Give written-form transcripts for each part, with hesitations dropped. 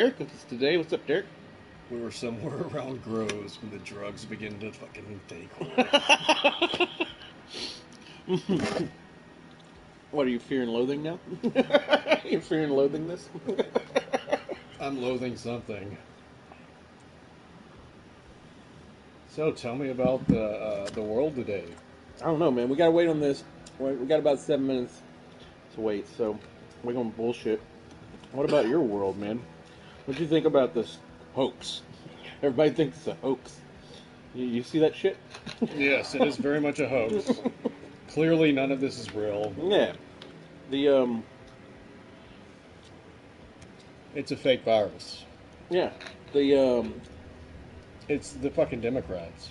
Derek with us today. What's up, Derek? We were somewhere around Groves when the drugs began to fucking take hold. What are you fearing loathing now? You fearing loathing this? I'm loathing something. So tell me about the world today. I don't know, man. We gotta wait on this. We got about 7 minutes to wait, so we're gonna bullshit. What about your world, man? What do you think about this hoax? Everybody thinks it's a hoax. You see that shit? Yes, it is very much a hoax. Clearly, none of this is real. Yeah. The It's a fake virus. yeah. The It's the fucking Democrats.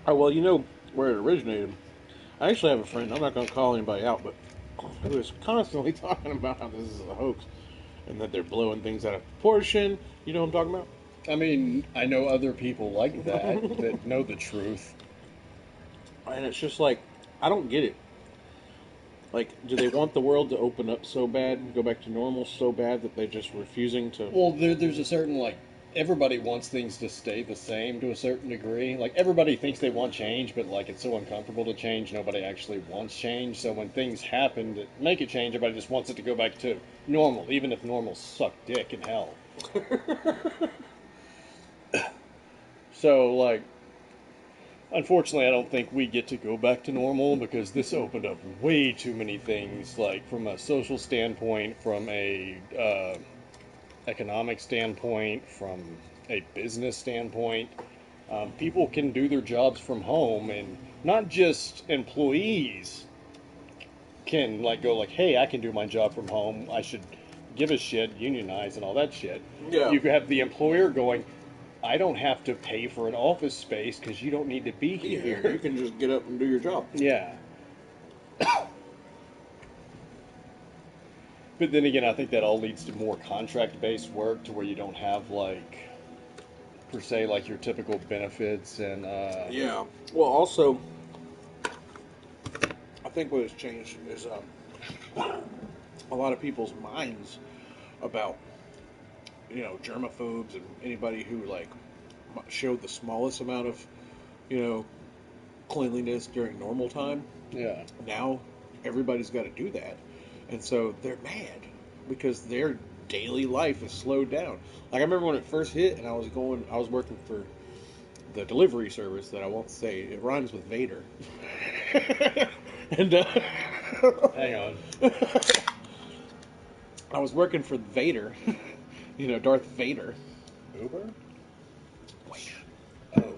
oh well, you know where it originated. I actually have a friend. I'm not gonna call anybody out, but who is constantly talking about how this is a hoax and that they're blowing things out of proportion. You know what I'm talking about? I mean, I know other people like that that know the truth. And it's just like, I don't get it. Like, do they want the world to open up so bad, go back to normal so bad that they're just refusing to? Well, there's a certain, like, everybody wants things to stay the same to a certain degree. Like, everybody thinks they want change, but, like, it's so uncomfortable to change, nobody actually wants change. So when things happen that make a change, everybody just wants it to go back to normal, even if normal sucked dick in hell. So, like, unfortunately, I don't think we get to go back to normal because this opened up way too many things, like, from a social standpoint, from a economic standpoint, from a business standpoint. People can do their jobs from home, and not just employees can like go like, "Hey, I can do my job from home. I should give a shit, unionize, and all that shit." Yeah. You could have the employer going, "I don't have to pay for an office space because you don't need to be Yeah, you here." can just get up and do your job. Yeah. But then again, I think that all leads to more contract-based work to where you don't have like per se like your typical benefits and Yeah. Well, also, I think what has changed is a lot of people's minds about, germaphobes and anybody who, like, showed the smallest amount of, you know, cleanliness during normal time. yeah. Now everybody's got to do that, and so they're mad because their daily life is slowed down. Like, I remember when it first hit, and I was working for the delivery service that I won't say. It rhymes with Vader. And Hang on. I was working for Vader, Darth Vader. Uber? Wait. Oh.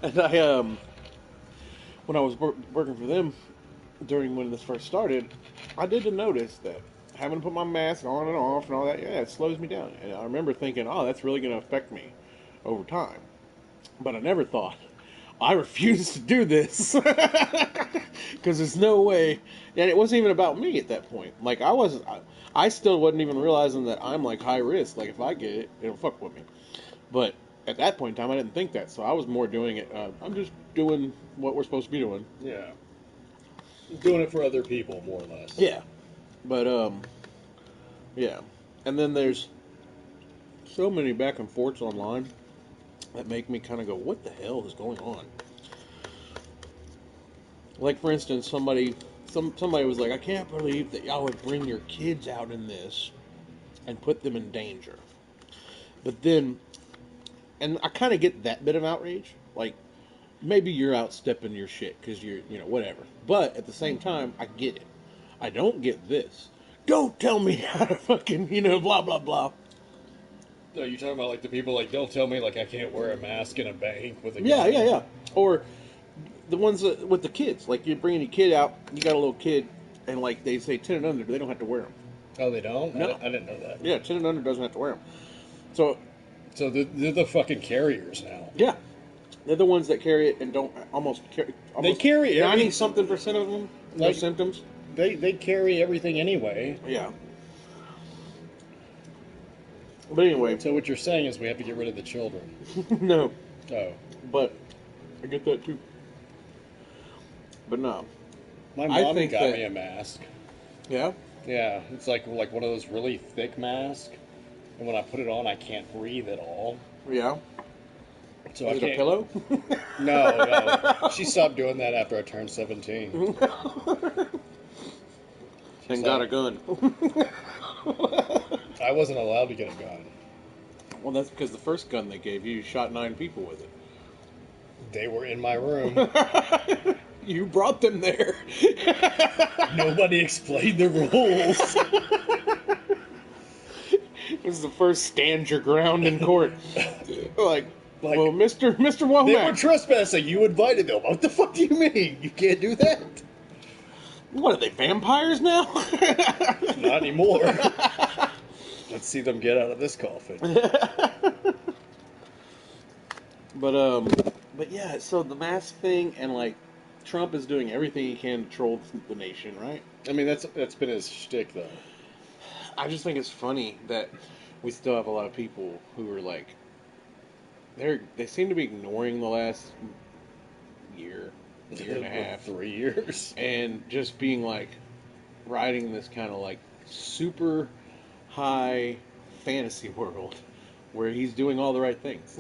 And when I was working for them during when this first started, I did notice that having to put my mask on and off and all that, yeah, it slows me down. And I remember thinking, oh, that's really going to affect me over time. But I never thought, I refuse to do this because there's no way. And it wasn't even about me at that point. Like, I still wasn't even realizing that I'm like high risk. Like, if I get it, it'll fuck with me. But at that point in time, I didn't think that, so I was more doing it. I'm just doing what we're supposed to be doing. Yeah. Doing it for other people, more or less. Yeah, but yeah. And then there's so many back and forths online that make me kind of go, "What the hell is going on?" Like, for instance, somebody was like, "I can't believe that y'all would bring your kids out in this and put them in danger." But then, and I kind of get that bit of outrage. Like, maybe you're outstepping your shit because you're, whatever. But at the same time, I get it. I don't get this. Don't tell me how to fucking, blah, blah, blah. No, you're talking about like the people like they'll tell me like I can't wear a mask in a bank with a Yeah, gun. yeah, yeah. Or the ones with the kids. Like, you're bringing a kid out, you got a little kid, and like they say 10 and under, they don't have to wear them. Oh, they don't? No. I didn't know that. Yeah, 10 and under doesn't have to wear them. So, So they're the fucking carriers now. yeah. They're the ones that carry it and don't almost carry. They carry 90-something% of them, no Like- symptoms. They carry everything anyway. Yeah. But anyway, So what you're saying is we have to get rid of the children. no. Oh. But I get that too. But no. My I mom think got that- me a mask. Yeah? Yeah, it's like one of those really thick masks. and when I put it on, I can't breathe at all. Yeah. So Is I it a can't. pillow? No, no. She stopped doing that after I turned 17. She's And got a like, gun. I wasn't allowed to get a gun. Well, that's because the first gun they gave you, you shot 9 people with They were in my room. it. You brought them there. Nobody explained the rules. This is the first stand your ground in court. Like, Like, well, Mr. they were Womack, trespassing. You invited them. What the fuck do you mean? You can't do that. what are they, vampires now? Not anymore. Let's see them get out of this coffin. But yeah, so the mask thing, and like Trump is doing everything he can to troll the nation, right? I mean, that's been his shtick, though. I just think it's funny that we still have a lot of people who are like, they seem to be ignoring the last year and a half, 3 years. and just being like riding this kind of like super high fantasy world where he's doing all the right things.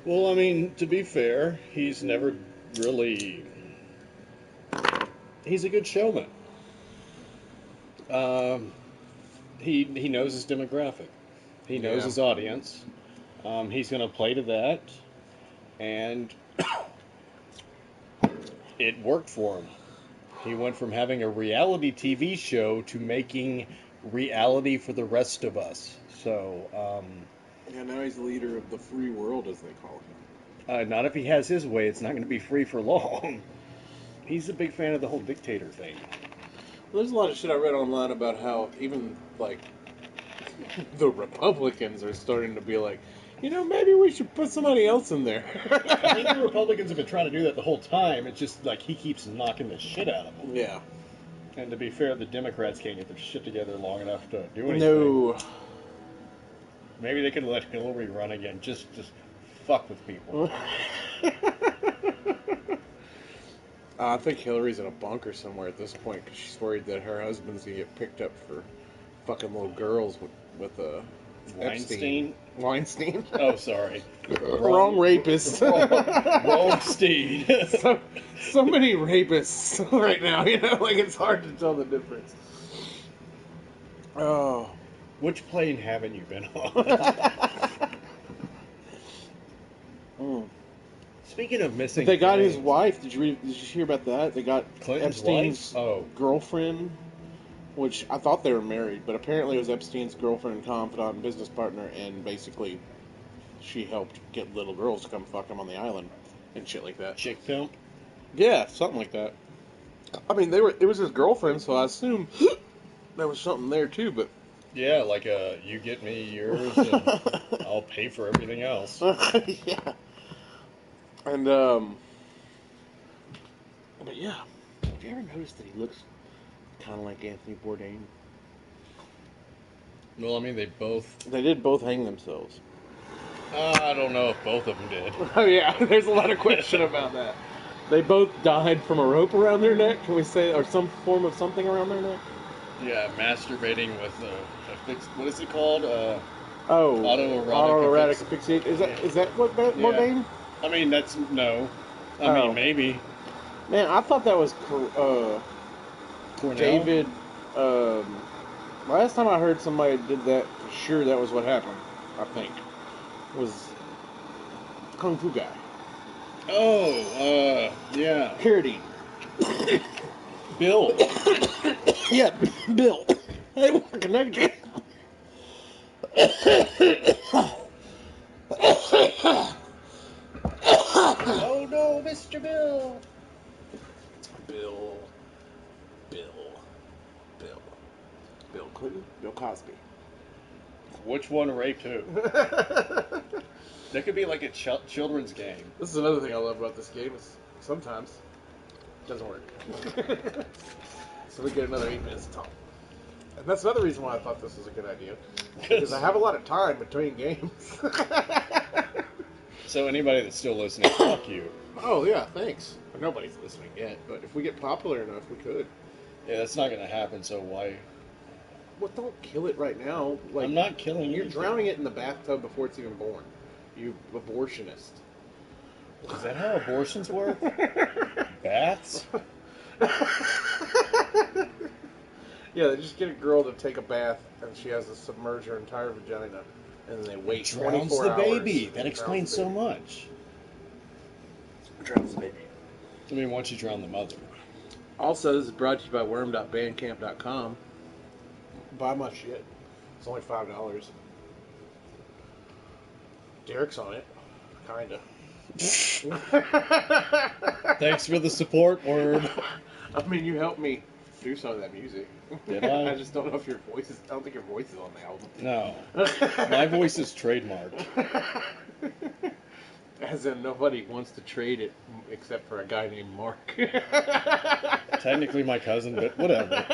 Well, I mean, to be fair, he's never really. He's a good showman. He knows his demographic. He knows Yeah. his audience. He's going to play to that, and it worked for him. He went from having a reality TV show to making reality for the rest of us. So, Yeah, now he's the leader of the free world, as they call him. not if he has his way. It's not going to be free for long. He's a big fan of the whole dictator thing. Well, there's a lot of shit I read online about how even like the Republicans are starting to be like, maybe we should put somebody else in there. I think the Republicans have been trying to do that the whole time. It's just like he keeps knocking the shit out of them. Yeah. And to be fair, the Democrats can't get their shit together long enough to do anything. No. Maybe they could let Hillary run again. Just fuck with people. I think Hillary's in a bunker somewhere at this point because she's worried that her husband's gonna get picked up for fucking little girls with Weinstein? Weinstein. Oh, sorry. Wrong rapist. Wrong Steed. so many rapists right now. Like it's hard to tell the difference. Oh. Which plane haven't you been on? Speaking of missing, They got planes, his wife. Did you hear about that? They got Clinton's Epstein's wife? Oh. girlfriend, which I thought they were married, but apparently it was Epstein's girlfriend and confidant and business partner, and basically she helped get little girls to come fuck him on the island and shit like that. chick pimp. Yeah, something like that. I mean, it was his girlfriend, so I assume there was something there too, but Yeah, like you get me yours, and I'll pay for everything else. yeah. And but yeah, have you ever noticed that he looks kind of like Anthony Bourdain? Well, I mean, They did both hang themselves. I don't know if both of them did. Oh yeah, there's a lot of question about that. They both died from a rope around their neck, can we say, or some form of something around their neck? Yeah, masturbating with a fixed. What is it called? Autoerotic asphyxiation. Is that what Bourdain? I mean, that's no. I Oh. mean, maybe. Man, I thought that was Cornell? David. Last time I heard somebody did that, for sure that was what happened. I think was Kung Fu guy. Oh, yeah. Carradine. Bill. Yeah, Bill. Hey, we're connected. Oh no, Mr. Bill. Bill Clinton, Bill Cosby. Which one raped who? That could be like a children's game. This is another thing I love about this game is sometimes it doesn't work. So we get another 8 minutes to talk. And that's another reason why I thought this was a good idea. Because I have a lot of time between games. So anybody that's still listening, fuck you. Oh yeah, thanks. Nobody's listening yet, but if we get popular enough, we could. Yeah, that's not going to happen, so why Well, don't kill it right now. Like, I'm not killing you're anything. drowning it in the bathtub before it's even born. You abortionist. Is that how abortions work? Baths? Yeah, they just get a girl to take a bath, and she has to submerge her entire vagina, and then they wait Drowns 24 the hours. baby. That and explains drowns the so baby. much. Drowns the baby. I mean, once you drown the mother. Also, this is brought to you by worm.bandcamp.com. Buy my shit. It's only $5. Derek's on it. Kinda. Thanks for the support, Worm. I mean, you helped me do some of that music. Did I? I just don't know if your voice is. I don't think your voice is on the album. No. My voice is trademarked. As in, nobody wants to trade it except for a guy named Mark. Technically my cousin, but whatever.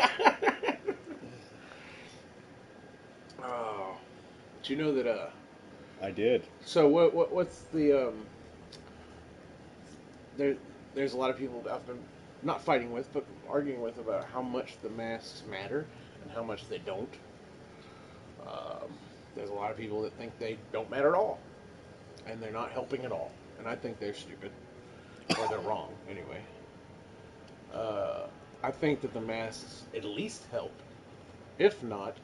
Oh, did you know that? I did. So what's the there's a lot of people I've been not fighting with, but arguing with about how much the masks matter and how much they don't. Um, there's a lot of people that think they don't matter at all, and they're not helping at all. And I think they're stupid, or they're wrong anyway. I think that the masks at least help. If not,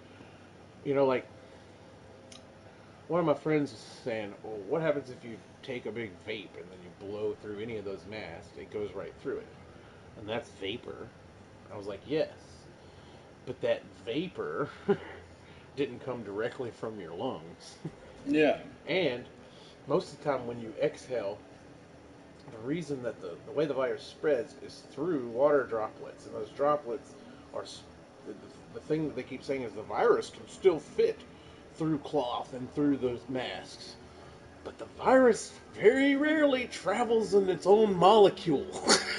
like one of my friends was saying, well, what happens if you take a big vape and then you blow through any of those masks? It goes right through it. And that's vapor. I was like, yes. But that vapor didn't come directly from your lungs. Yeah. And most of the time when you exhale, the reason that the way the virus spreads is through water droplets. And those droplets are the thing that they keep saying is the virus can still fit through cloth and through those masks. But the virus very rarely travels in its own molecule.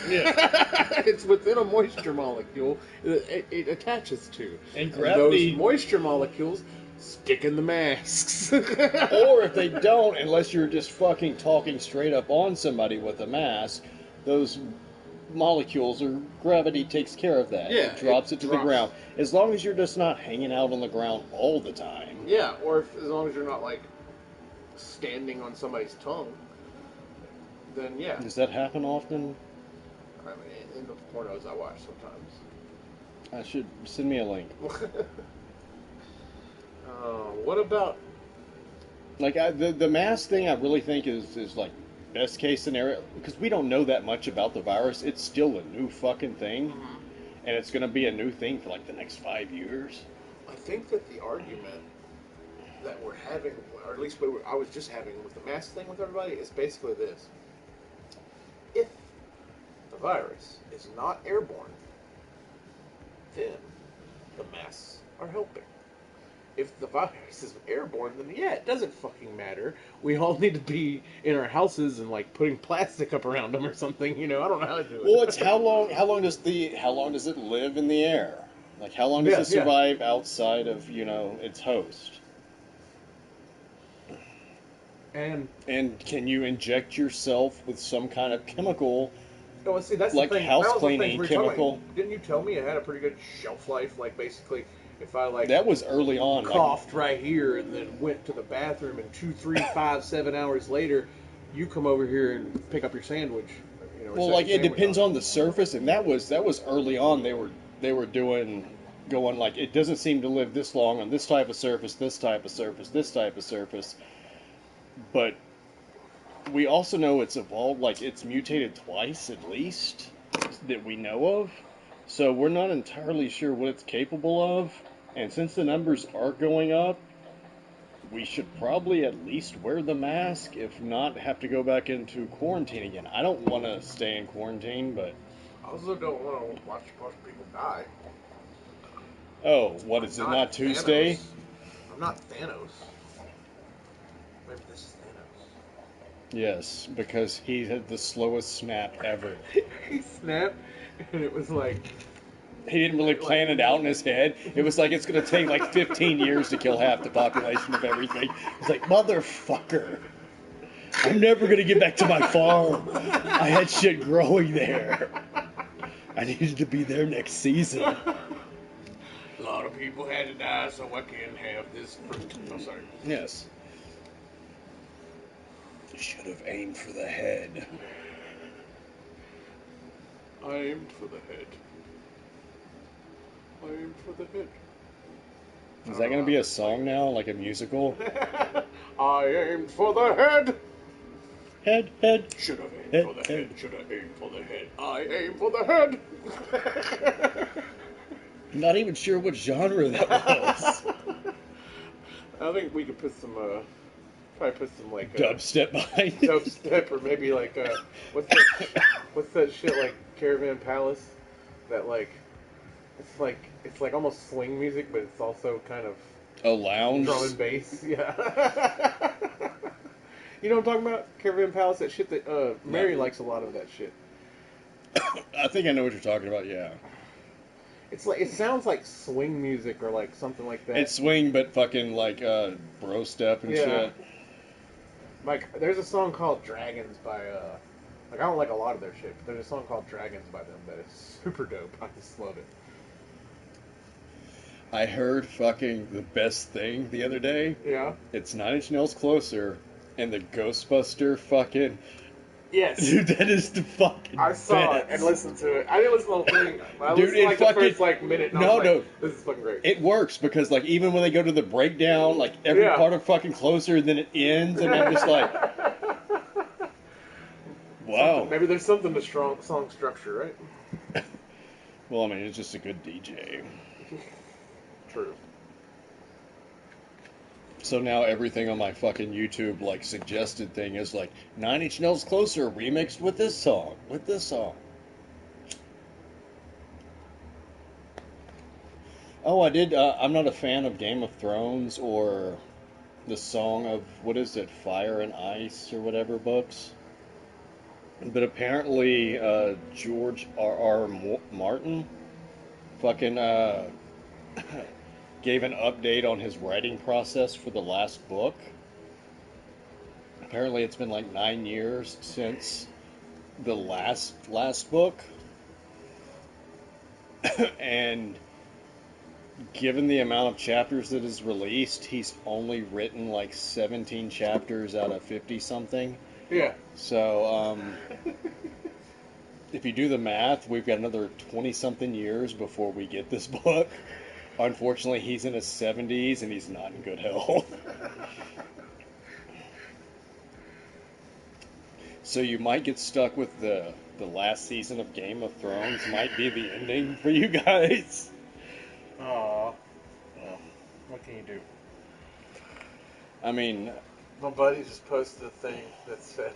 Yeah. It's within a moisture molecule it attaches to. And gravity... those moisture molecules stick in the masks. Or if they don't, unless you're just fucking talking straight up on somebody with a mask, those molecules or gravity takes care of that. Yeah, It drops it to the ground. As long as you're just not hanging out on the ground all the time. Yeah, or as long as you're not like standing on somebody's tongue, then yeah. Does that happen often? I mean, in the pornos I watch sometimes. I should send me a link. What about Like the mask thing? I really think is like best case scenario because we don't know that much about the virus. It's still a new fucking thing, and it's gonna be a new thing for like the next 5 years. I think that the argument that we're having, or at least what I was just having with the mask thing with everybody, is basically this. If the virus is not airborne, then the masks are helping. If the virus is airborne, then yeah, it doesn't fucking matter. We all need to be in our houses and like putting plastic up around them or something. I don't know how to do it. Well, it's how long does it live in the air? Like how long does it survive outside of its host? And can you inject yourself with some kind of chemical? Oh, see, that's like the thing. house That was the cleaning thing chemical? Didn't you tell me it had a pretty good shelf life? Like basically, if I like That was early on. coughed right here and then went to the bathroom and 2, 3, 5, 7 hours later, you come over here and pick up your sandwich. Well, like it depends on the surface, and that was early on. They were going like it doesn't seem to live this long on this type of surface, this type of surface, this type of surface. But we also know it's evolved, like it's mutated twice at least that we know of. So we're not entirely sure what it's capable of. And since the numbers are going up, we should probably at least wear the mask, if not have to go back into quarantine again. I don't want to stay in quarantine, but... I also don't want to watch people die. Oh, what is it, not Tuesday? I'm not Thanos. Maybe this is Thanos. Yes, because he had the slowest snap ever. He snapped, and it was like... He didn't really plan it out in his head. It was like it's going to take like 15 years to kill half the population of everything. It's like, motherfucker. I'm never going to get back to my farm. I had shit growing there. I needed to be there next season. A lot of people had to die so I can have this fruit. Oh, sorry. Yes. Should have aimed for the head. I aimed for the head. I aimed for the head. Is that going to be a song now, like a musical? I aimed for the head. Head. Should have aimed for the head. Should have aimed for the head. I aimed for the head. I'm not even sure what genre that was. I think we could put some, probably put some like Dubstep behind it. dubstep, or maybe like what's that shit like Caravan Palace? That like it's like almost swing music, but it's also kind of A lounge. drum and bass. Yeah. You know what I'm talking about? Caravan Palace, that shit that Mary likes a lot of that shit. I think I know what you're talking about. Yeah. It's like, it sounds like swing music or like something like that. It's swing, but fucking like bro step and shit. Like, there's a song called Dragons by like, I don't like a lot of their shit, but there's a song called Dragons by them that is super dope. I just love it. I heard fucking the best thing the other day. Yeah. It's 9 Inch Nails Closer and the Ghostbuster fucking. Yes. Dude, that is the fucking I saw it and listened to it. I didn't listen to the whole thing. I Dude, listened to like the first like minute. And I was like, this is fucking great. It works because like even when they go to the breakdown, like every part of fucking Closer, and then it ends, and I'm just like, wow. Maybe there's something to strong song structure, right? Well, I mean, it's just a good DJ. True. So now everything on my fucking YouTube like suggested thing is like 9 Inch Nails Closer remixed with this song, Oh, I did. I'm not a fan of Game of Thrones or the Song of what is it, Fire and Ice or whatever books. But apparently, George R.R. Martin fucking gave an update on his writing process for the last book. Apparently, it's been like 9 years since the last book, and given the amount of chapters that is released, he's only written like 17 chapters out of 50 something. Yeah. So, if you do the math, we've got another 20 something years before we get this book. Unfortunately, he's in his 70s and he's not in good health. So you might get stuck with the last season of Game of Thrones. Might be the ending for you guys. Aw. Well, what can you do? I mean, my buddy just posted a thing that said,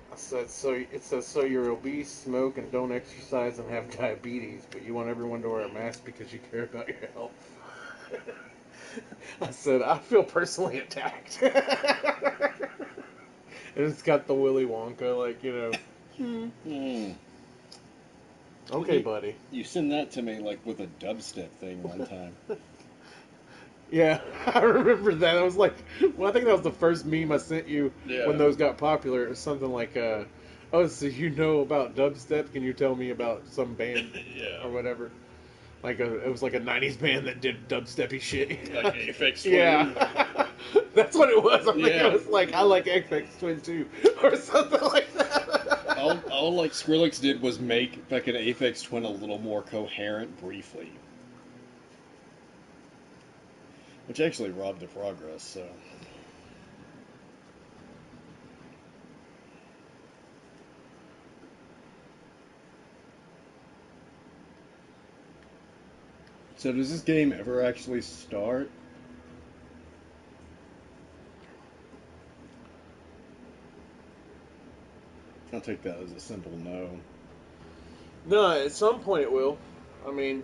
I said, so you're obese, smoke, and don't exercise and have diabetes, but you want everyone to wear a mask because you care about your health. I said, I feel personally attacked. And it's got the Willy Wonka, like, you know. Okay, buddy. You sent that to me, like, with a dubstep thing one time. Yeah, I remember that. I was like, well, I think that was the first meme I sent you when those got popular. It was something like, oh, so you know about dubstep? Can you tell me about some band or whatever? Like it was like a '90s band that did dubsteppy shit. Like Aphex Twin. Yeah, that's what it was. I think it was like I like Aphex Twin too, or something like that. all like Skrillex did was make fucking Aphex Twin a little more coherent briefly. Which actually robbed the progress, so. So does this game ever actually start? I'll take that as a simple no. No, at some point it will. I mean,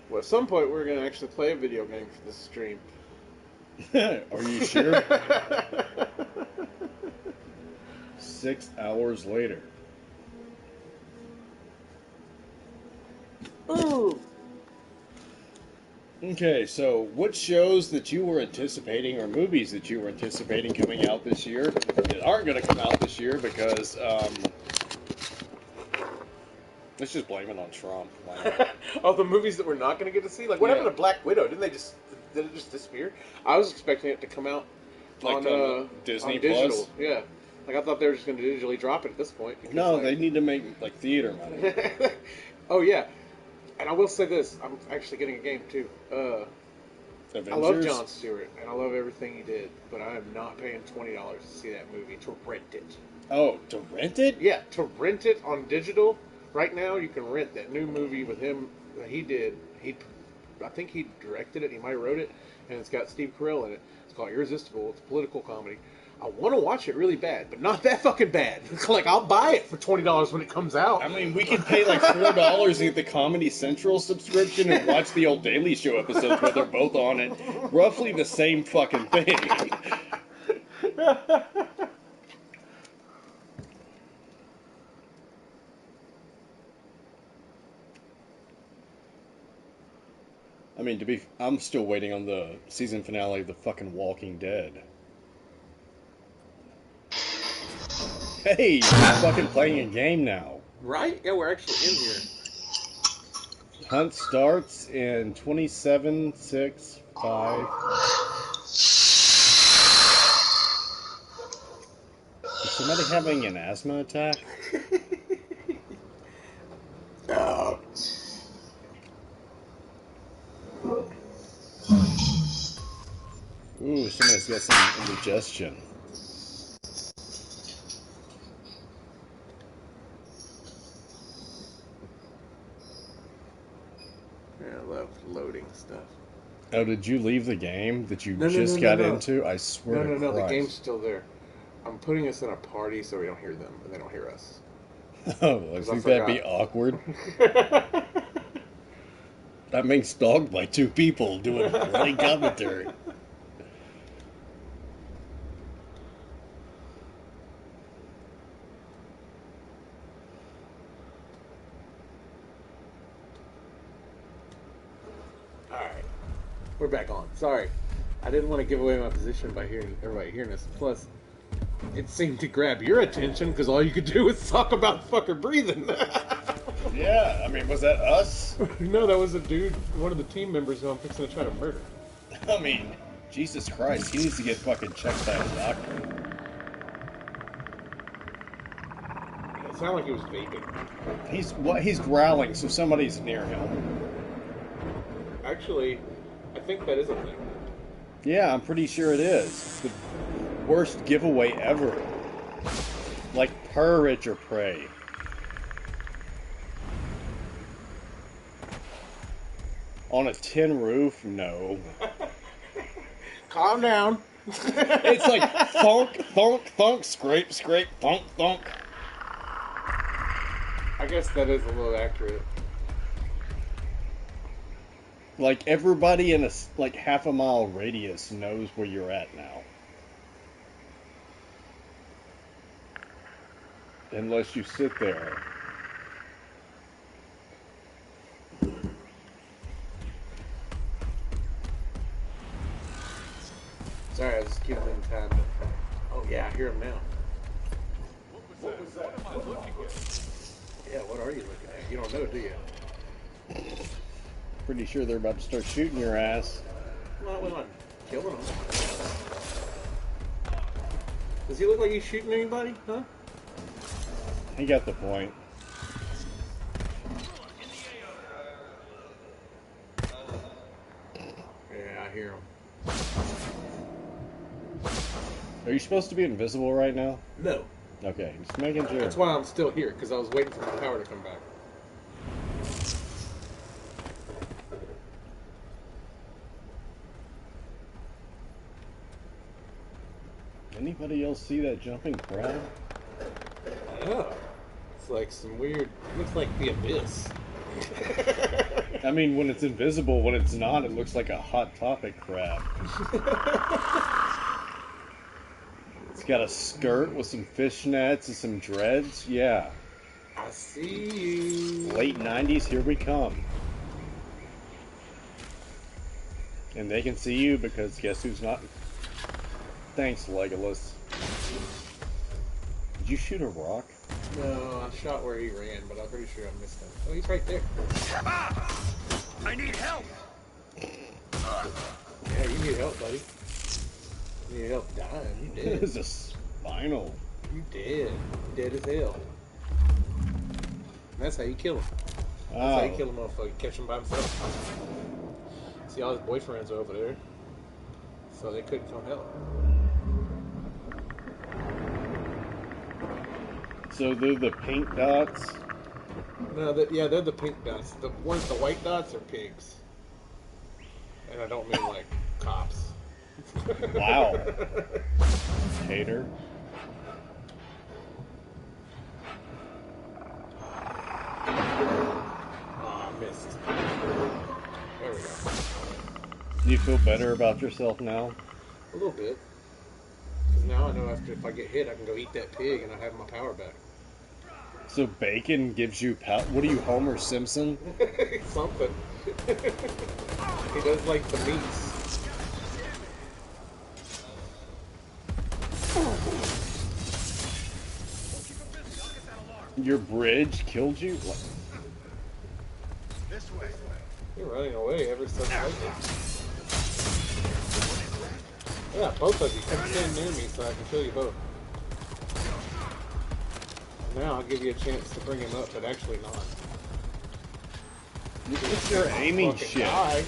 well, at some point we're going to actually play a video game for this stream. Are you sure? 6 hours later. Ooh. Okay, so what shows that you were anticipating or movies that you were anticipating coming out this year that aren't going to come out this year because Let's just blame it on Trump. All the movies that we're not going to get to see. Like, what happened to Black Widow? Did it just disappear? I was expecting it to come out Like on Disney on digital. Plus? Yeah, like I thought they were just going to digitally drop it at this point. Because, No, like... they need to make like theater money. Oh yeah, and I will say this: I'm actually getting a game too. I love Jon Stewart and I love everything he did, but I am not paying $20 to see that movie to rent it. Oh, to rent it? Yeah, to rent it on digital. Right now, you can rent that new movie with him that he did. I think he directed it. He might have wrote it, and it's got Steve Carell in it. It's called Irresistible. It's a political comedy. I want to watch it really bad, but not that fucking bad. Like, I'll buy it for $20 when it comes out. I mean, we could pay like $4 and get the Comedy Central subscription and watch the old Daily Show episodes where they're both on it. Roughly the same fucking thing. I mean, I'm still waiting on the season finale of the fucking Walking Dead. Hey, you're fucking playing a game now. Right? Yeah, we're actually in here. Hunt starts in 27, 6, 5. Is somebody having an asthma attack? Oh. Ooh, somebody's got some indigestion. Yeah, I love loading stuff. Oh, did you leave the game that you just got into? I swear to Christ. No, the game's still there. I'm putting us in a party so we don't hear them, and they don't hear us. Oh, I think that'd be awkward. That being stalked by two people doing running commentary. Alright. We're back on. Sorry. I didn't want to give away my position by everybody hearing us. Plus, it seemed to grab your attention because all you could do was talk about fucking breathing. Yeah, I mean, was that us? No, that was a dude, one of the team members who I'm fixing to try to murder. I mean, Jesus Christ, he needs to get fucking checked by a doctor. It sounded like he was vaping. He's growling, so somebody's near him. Actually, I think that is a thing. Yeah, I'm pretty sure it is. The worst giveaway ever. Like purge or pray. On a tin roof? No. Calm down. It's like thunk, thunk, thunk, scrape, scrape, thunk, thunk. I guess that is a little accurate. Like everybody in a like half a mile radius knows where you're at now. Unless you sit there. Sorry, I was just giving them time. Oh yeah, I hear him now. What was that? What am I looking at? Yeah, what are you looking at? You don't know, do you? Pretty sure they're about to start shooting your ass. Well, we're not killing him. Does he look like he's shooting anybody? Huh? He got the point. Yeah, I hear him. Are you supposed to be invisible right now? No. Okay, just making sure. That's why I'm still here, because I was waiting for my power to come back. Anybody else see that jumping crab? Yeah. It's like some weird... looks like the abyss. I mean, when it's invisible, when it's not, it looks like a Hot Topic crab. It's got a skirt with some fishnets and some dreads. Yeah. I see you. Late 90s, here we come. And they can see you because guess who's not? Thanks, Legolas. Did you shoot a rock? No, I shot where he ran, but I'm pretty sure I missed him. Oh, he's right there. I need help. Yeah, you need help, buddy. You need help dying. You dead. It's a spinal. You dead. You dead as hell. And that's how you kill him. That's how you kill a motherfucker. Catch him by himself. See, all his boyfriends are over there. So they couldn't come help. So they're the pink dots? No, yeah, they're the pink dots. The white dots are pigs. And I don't mean like cops. Wow. Hater. Oh, I missed. There we go. Do you feel better about yourself now? A little bit. Because now I know if I get hit, I can go eat that pig and I have my power back. So bacon gives you power. What are you, Homer Simpson? Something. He does like the meats. Your bridge killed you? What? This way. You're running away ever so slightly. Yeah, both of you. Come stand near me so I can kill you both. Now I'll give you a chance to bring him up, but actually not. What's your aiming Fucking shit? die.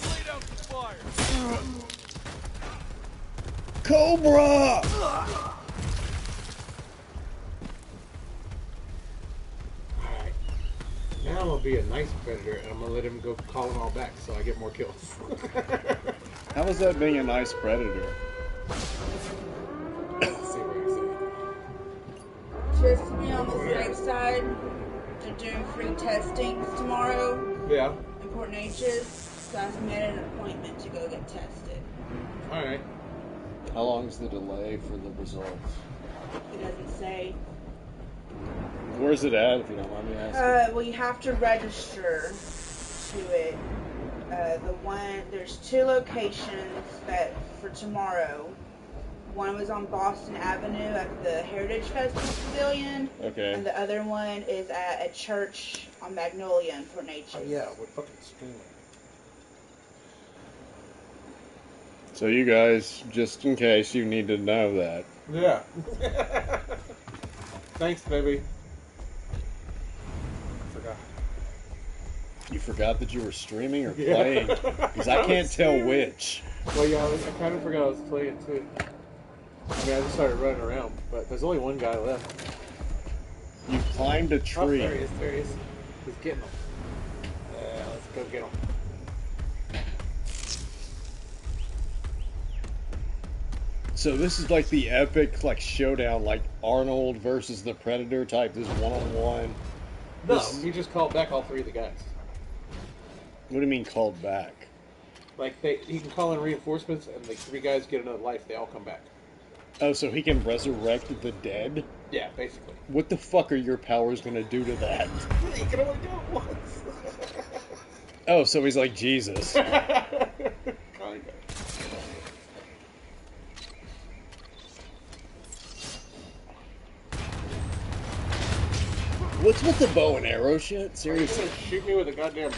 Laid out the fire. Cobra! Alright. Now I'm gonna be a nice predator and I'm gonna let him go call them all back so I get more kills. How is that being a nice predator? Let's see where he's Just to be on the safe side, they're doing free testings tomorrow, at. Yeah. important H's, so I've made an appointment to go get tested. Alright. How long is the delay for the results? It doesn't say. Where's it at, if you don't mind me asking? Well, you have to register to it. There's 2 locations that for tomorrow. One was on Boston Avenue at the Heritage Festival Pavilion. Okay. And the other one is at a church on Magnolia in Fort Natchez. Oh yeah, we're fucking streaming. So you guys, just in case you need to know that. Yeah. Thanks, baby. Forgot. You forgot that you were streaming or Yeah. playing? Because I can't tell which. Well, yeah, I kind of forgot I was playing too. I mean, I just started running around, but there's only one guy left. You climbed a Oh, tree. there he is, there he is. He's getting them. Let's go get him. So this is like the epic showdown, like Arnold versus the Predator type. This one-on-one. No, This- he just called back all 3 of the guys. What do you mean called back? Like, he can call in reinforcements, and the 3 guys get another life, they all come back. Oh, so he can resurrect the dead? Yeah, basically. What the fuck are your powers gonna do to that? He can only do it once. Oh, so he's like Jesus. Kinda. What's with the bow and arrow shit? Are you Seriously? gonna shoot me with a goddamn...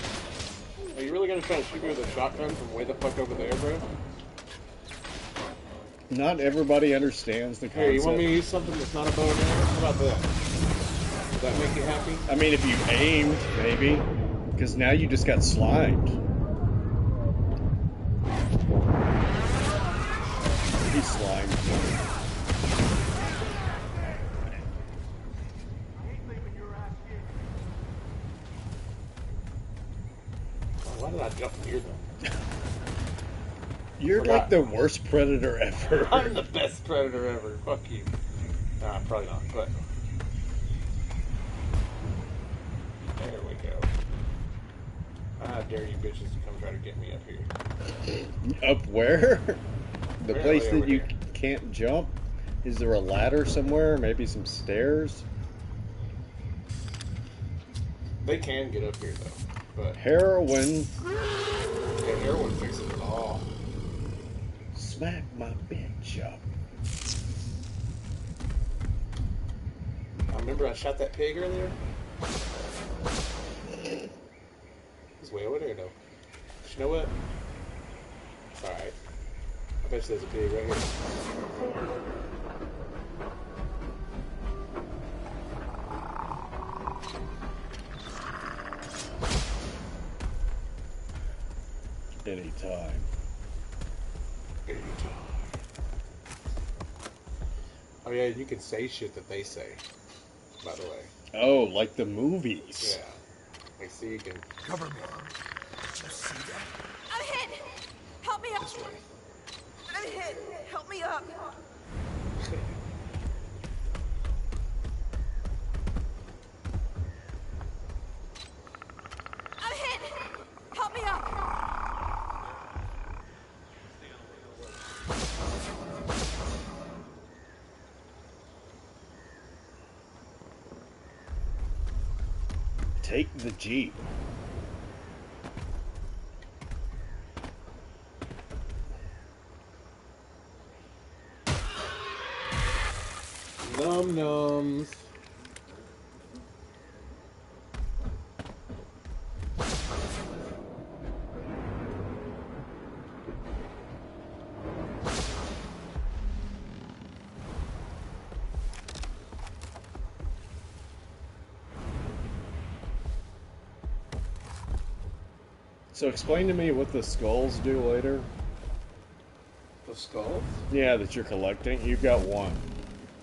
Are you really gonna try to shoot me with a shotgun from way the fuck over there, bro? Not everybody understands the concept. Hey, you want me to use something that's not a bow and arrow? How about that? Does that make you happy? I mean, if you aimed, maybe. Because now you just got slimed. He slimed. Why did I jump near them? You're Forgot. like the worst predator ever. I'm the best predator ever. Fuck you. Nah, probably not, but... There we go. I dare you bitches to come try to get me up here. Up where? The Apparently place that over you here. can't jump? Is there a ladder somewhere? Maybe some stairs? They can get up here though, but Heroin. yeah, heroin fixes it all. Smack my bitch up. I remember I shot that pig earlier. It's way over there though. But you know what? It's alright. I bet you there's a pig right here. Anytime. Oh yeah, you can say shit that they say. By the way. Oh, like the movies. Yeah. Like, see, you can Cover me. Did you see that? I'm hit! Help me up! this way. I'm hit! Help me up! I'm hit! Help me up! Take the Jeep. Num nums. So explain to me what the skulls do later. The skulls? Yeah, that you're collecting. You've got one.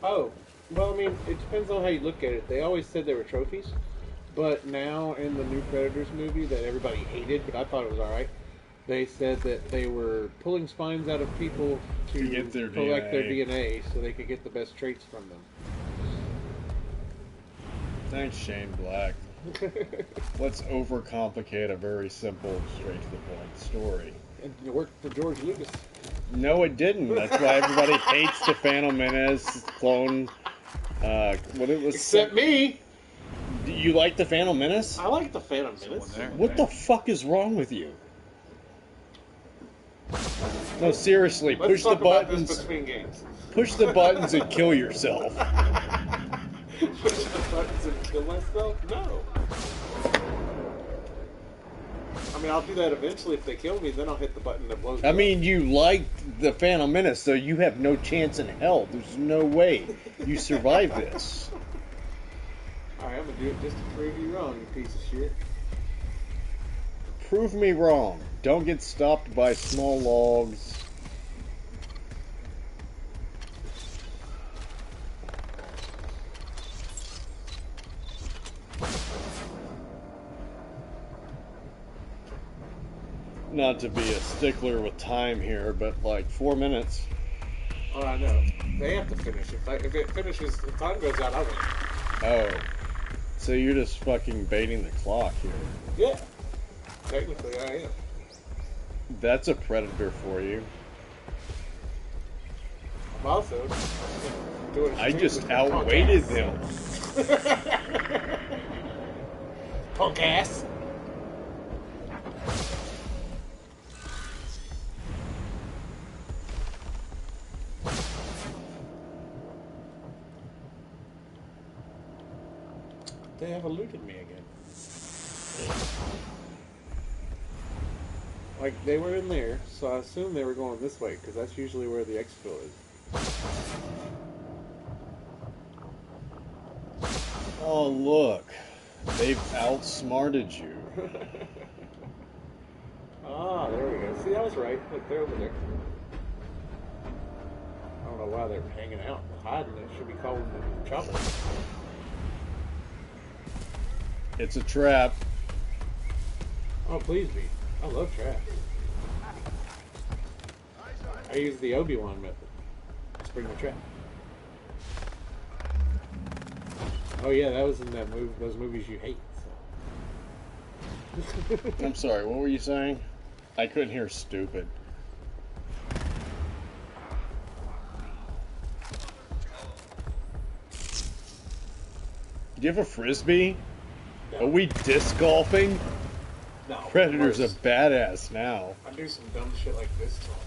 Oh, well, I mean, it depends on how you look at it. They always said they were trophies, but now in the new Predators movie that everybody hated, but I thought it was alright, they said that they were pulling spines out of people to get their collect their DNA. DNA so they could get the best traits from them. Thanks, Shane Black. Let's overcomplicate a very simple, straight to the point story. And it worked for George Lucas. No, it didn't. That's why everybody hates the Phantom Menace clone. What it was? Except me! Do you like the Phantom Menace? I like the Phantom Menace. there. What the fuck is wrong with you? No, seriously, Let's push the talk about this buttons. between games. Push the buttons and kill yourself. Push the buttons and kill myself? No. I mean, I'll do that eventually if they kill me, then I'll hit the button that blows me I up. mean, you liked the Phantom Menace, so you have no chance in hell. There's no way you survive this. Alright, I'm gonna do it just to prove you wrong, you piece of shit. Prove me wrong. Don't get stopped by small logs. Not to be a stickler with time here, but like 4 minutes. Oh, I know. They have to finish. If it finishes, if time goes out, I win. Oh. So you're just fucking baiting the clock here. Yeah. Technically, I am. That's a predator for you. I'm also doing a I stream just with my outweighted punk them. ass. Punk ass. They have eluded me again. Like, they were in there, so I assume they were going this way, because that's usually where the exfil is. Oh, look. They've outsmarted you. Ah, there we go. See, I was right. Look, they're over there. I don't know why they were hanging out and hiding. It should be called the chopper. It's a trap. Oh, please be. I love traps. I use the Obi-Wan method. Spring the trap. Oh yeah, that was in that movie. Those movies you hate. So. I'm sorry, what were you saying? I couldn't hear stupid. Do you have a frisbee? No. Are we disc golfing? No. Predator's a worse. badass now. I do some dumb shit like this to him.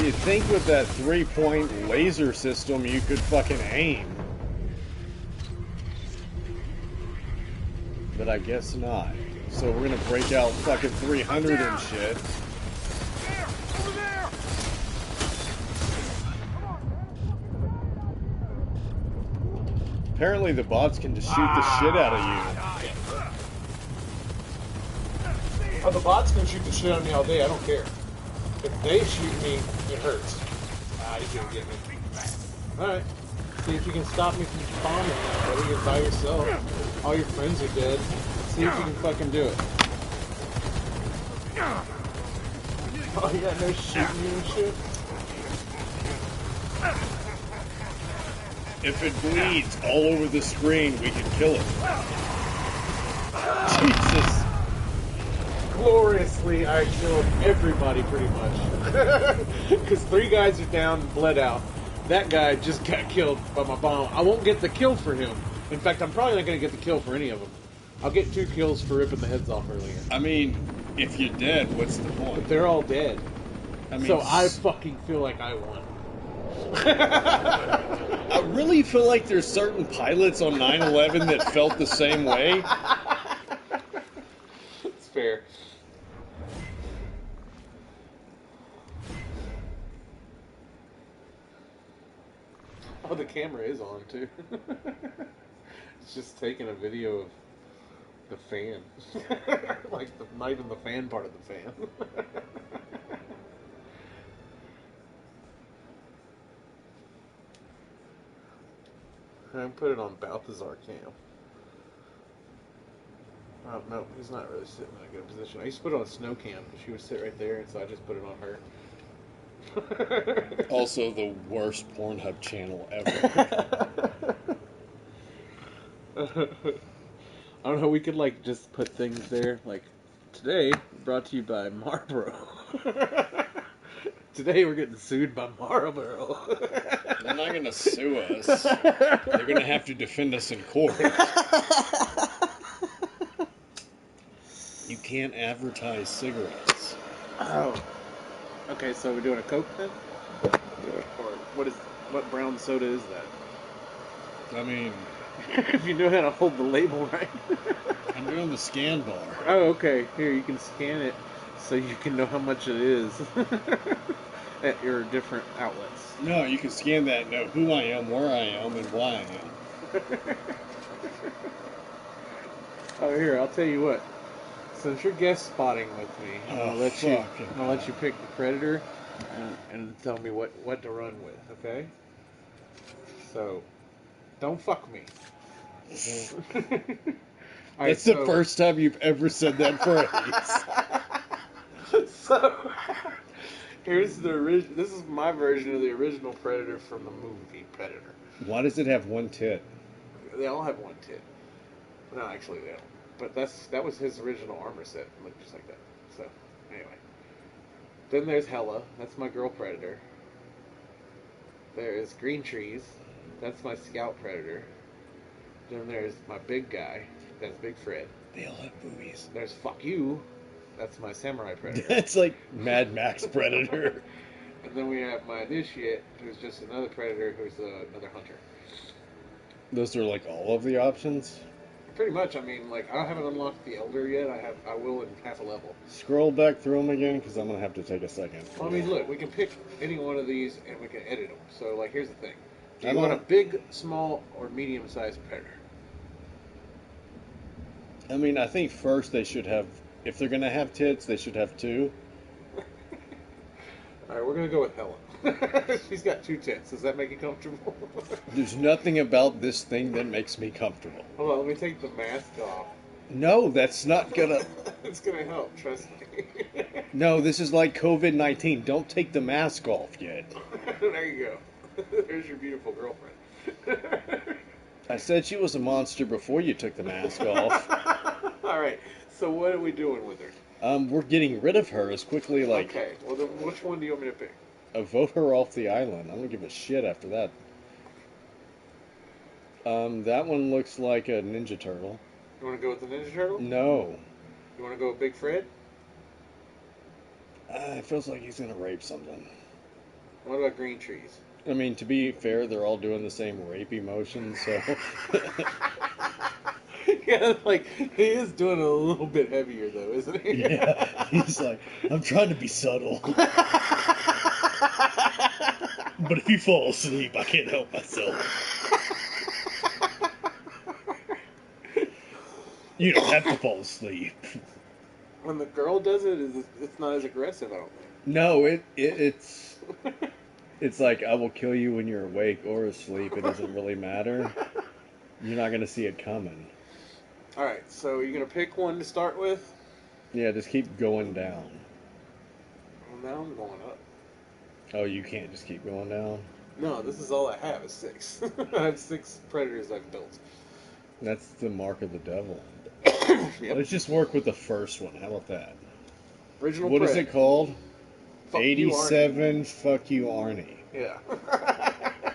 You'd think with that 3-point laser system you could fucking aim. But I guess not. So we're gonna break out fucking 300 and shit. Over there! Apparently the bots can just shoot the shit out of you. Oh, the bots can shoot the shit out of me all day. I don't care. If they shoot me, it hurts. Ah, you can't get me. Alright. See if you can stop me from bombing now, buddy. You're by yourself. All your friends are dead. See if you can fucking do it. Oh, yeah, no shooting you and shit? If it bleeds all over the screen, we can kill it. Jesus. Gloriously, I killed everybody pretty much. Because 3 guys are down, bled out. That guy just got killed by my bomb. I won't get the kill for him. In fact, I'm probably not going to get the kill for any of them. I'll get 2 kills for ripping the heads off earlier. I mean, if you're dead, what's the point? But they're all dead. I mean, So I fucking feel like I won. I really feel like there's certain pilots on 9/11 that felt the same way. It's fair. Oh, the camera is on too. It's just taking a video of the fan. Like, not even the fan part of the fan. I put it on Balthazar cam. Oh, no, he's not really sitting in a good position. I used to put it on Snow cam because she would sit right there, and so I just put it on her. Also, the worst Pornhub channel ever. I don't know, we could, like, just put things there. Like, today, brought to you by Marlboro. Today, we're getting sued by Marlboro. They're not gonna sue us. They're gonna have to defend us in court. You can't advertise cigarettes. Oh. Okay, so we're doing a Coke then? Or what brown soda is that? I mean, If you know how to hold the label right. I'm doing the scan bar. Oh, okay. Here, you can scan it so you can know how much it is at your different outlets. No, you can scan that and know who I am, where I am, and why I am. Oh, here, I'll tell you what. Since you're guest spotting with me, I'll let you pick the Predator and tell me what to run with, okay? So, don't fuck me. All That's the first time you've ever said that phrase. So, here's the original. This is my version of the original Predator from the movie Predator. Why does it have one tit? They all have one tit. No, actually they don't. But that was his original armor set. It looked just like that. So, anyway. Then there's Hella. That's my girl Predator. There's Green Trees. That's my Scout Predator. Then there's my big guy. That's Big Fred. They all have boobies. There's Fuck You. That's my Samurai Predator. That's like Mad Max Predator. And then we have my Initiate, who's just another Predator, who's another Hunter. Those are like all of the options? Pretty much. I mean, like, I haven't unlocked the Elder yet. I will in half a level. Scroll back through them again, because I'm going to have to take a second. Well, I mean, look, we can pick any one of these and we can edit them. So, like, here's the thing. Do I you want a don't- big, small, or medium-sized Predator? I mean, I think first they should have, if they're going to have tits, they should have 2. Alright, we're going to go with Helen. She's got 2 tits. Does that make you comfortable? There's nothing about this thing that makes me comfortable. Hold on, let me take the mask off. No, that's not gonna... It's going to help, trust me. No, this is like COVID-19. Don't take the mask off yet. There you go. There's your beautiful girlfriend. I said she was a monster before you took the mask off. Alright, so what are we doing with her? We're getting rid of her as quickly, Okay. Well, then which one do you want me to pick? vote her off the island. I don't give a shit after that. That one looks like a Ninja Turtle. You want to go with the Ninja Turtle? No. You want to go with Big Fred? It feels like he's gonna rape something. What about Green Trees? I mean, to be fair, they're all doing the same rape emotion, so. Yeah, like, he is doing it a little bit heavier, though, isn't he? Yeah, he's like, I'm trying to be subtle. But if you fall asleep, I can't help myself. You don't have to fall asleep. When the girl does it, it's not as aggressive, I don't think. No, it's like I will kill you when you're awake or asleep. It doesn't really matter. You're not gonna see it coming. Alright, so you're going to pick one to start with? Yeah, just keep going down. Well, now I'm going up. Oh, you can't just keep going down? No, this is all I have is 6. I have 6 predators I've built. That's the mark of the devil. Yep. Let's just work with the first one. How about that? Original What is Pred. it called? Fuck you, 87 Fuck You, Arnie. Yeah.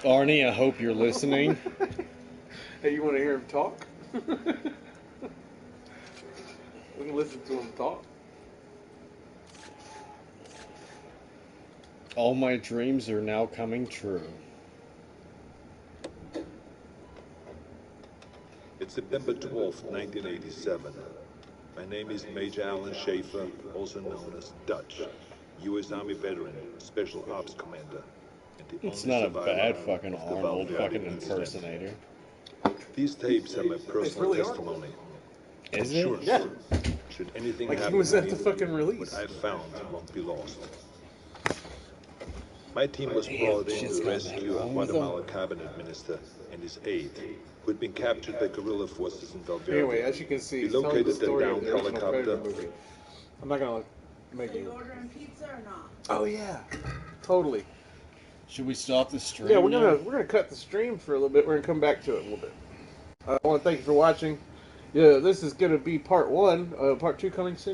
Arnie, I hope you're listening. Hey, you want to hear him talk? We can listen to him talk. All my dreams are now coming true. It's September 12th, 1987. My name is Major Alan Schaefer, also known as Dutch, U.S. Army veteran, Special Ops Commander. And the It's only not a survivor bad of fucking the Arnold Valverde fucking incident. impersonator. These tapes are my personal really testimony. Is it? Sure. Yeah. Should anything Like he happen was to at me, the fucking release. what I found won't be lost. My team was Damn, brought in shit's to got rescue that a wrong with Guatemala cabinet minister and his aide, who had been captured by guerrilla forces in Valverde. Anyway, as you can see, We he's telling the located the story of downed the original Predator helicopter. movie. I'm not gonna make So you you. ordering pizza or not? Oh yeah, totally. Should we stop the stream? Yeah, now? we're gonna cut the stream for a little bit. We're gonna come back to it a little bit. I want to thank you for watching. Yeah, this is gonna be part 1. Part 2 coming soon.